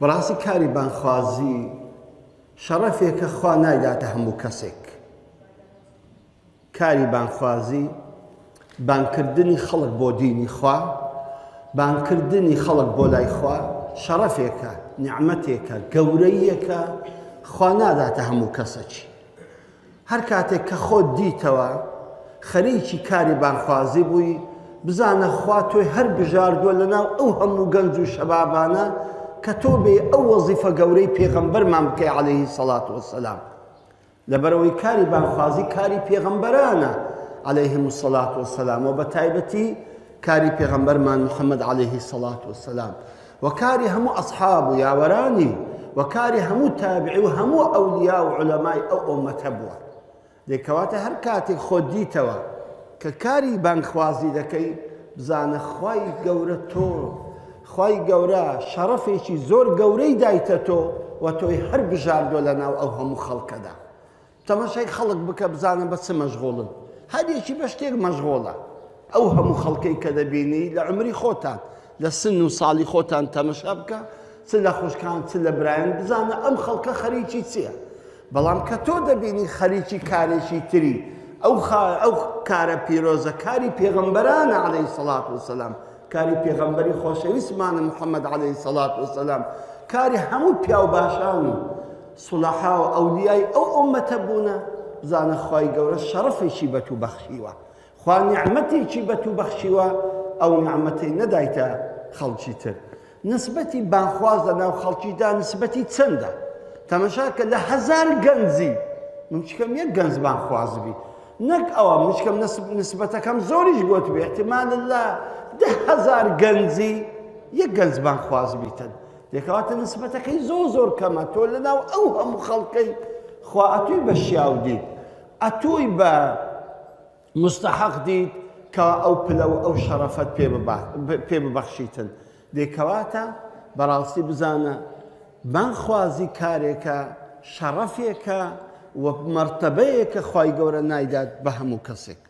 بەڕاستی کاری بانخوازی شەڕەفێکە خوا نایداتە هەموو کەسێک. کاری بانخوازی بانکردنی خەڵک بۆ دینی خوا، بانکردنی خەڵک بۆ لای خوا شەڕەفێکە، نیعمەتێکە، گەورەیەکە، خوا ناداتە هەموو کەسێکی. هەر کاتێک کە خۆت دیتەوە خەریکی کاری بانخوازی بووی، بزانە خوا تۆی هەر بژاردووە لەناو ئەو هەموو گەنج و شەبابانە کە تۆ بێ ئەو وەزیفە گەورەی پێغەمبەرمان بکەی عەلەیهی سەڵات وەسەلام. لەبەرەوەی کاری بانخوازی کاری پێغەمبەرانە عەلەیهیم سەڵات وەسەلام، و بە تایبەتی کاری پێغەمبەرمان محەممەد عەلەیهی سەڵات وەسەلام، و کاری هەموو ئەسحاب و یاوەرانی، و کاری هەموو تابعی و هەموو ئەولیا و عولەمای ئەو ئومەتە بووە. دەکەواتە هەر کاتێک خۆت دیتەوە کە کاری بانخوازی دەکەی، بزانە خوای گەورە تۆ، خوای گەورە شەڕەفێکی زۆر گەورەی دایتە تۆ، و تۆی هەر بژاردووە لەناو ئەو هەموو خەڵکەدا. تەماشای خەڵک بکە بزانە بە چ مەشغوڵن. هەر یەکی بە شتێک مەشغوڵە. ئەو هەموو خەڵکەی کە دەبینی لە عمری خۆتان، لە سن و ساڵی خۆتان تەماشا بکە، چ لە خوشکان چ لە برایان، بزانە ئەم خەڵکە خەریکی چییە. بەڵام کە تۆ دەبینی خەریکی کارێکی تری، ئەو کارە پیرۆزە کاری پێغەمبەرانە عەلەیهی سەڵات وەسەلام، کاری پێغەمبەری خۆشەویستمانە محەممەد عەلەیهی سەڵات وەسەلام، کاری هەموو پیا و باشان و سوڵەحا و ئەولیای ئەو ئومەتە بوونە، بزانە خوای گەورە شەڕەفێکی بە تو بەخشیوە، خوا نیعمەتێکی بە تو بەخشیوە، ئەو نیعمەتەی نەدایتە خەڵکی تر. نسبەتی بانخواز لەناو خەڵکیدا نسبەتی چەندە؟ تەماشاکە لە هەزار گەنجی ممچکەم یەک گەنج بانخوازبی، نەک ئەوە مشکەم نسبەتەکەم زۆریش گوت بێ، احتیمالە لە 10,000 گەنجی یەک گەنج بانخوازبیتن. دەکەواتە نسبەتەکەی زۆر کەمە. تۆ لەناو ئەو هەموو خەڵکەی خوا ئەتووی بە شیاو دیت، ئەتووی بە مستحەق دیت کە ئەو پلە و ئەو شەڕەفەت پێ ببەخشیتن. دەکەواتە بەڕاستی بزانە بانخوازی کارێکە، شەڕەفێکە و مەرتەبەیەکە خوای گەورە نایدات بە هەموو کەسێک.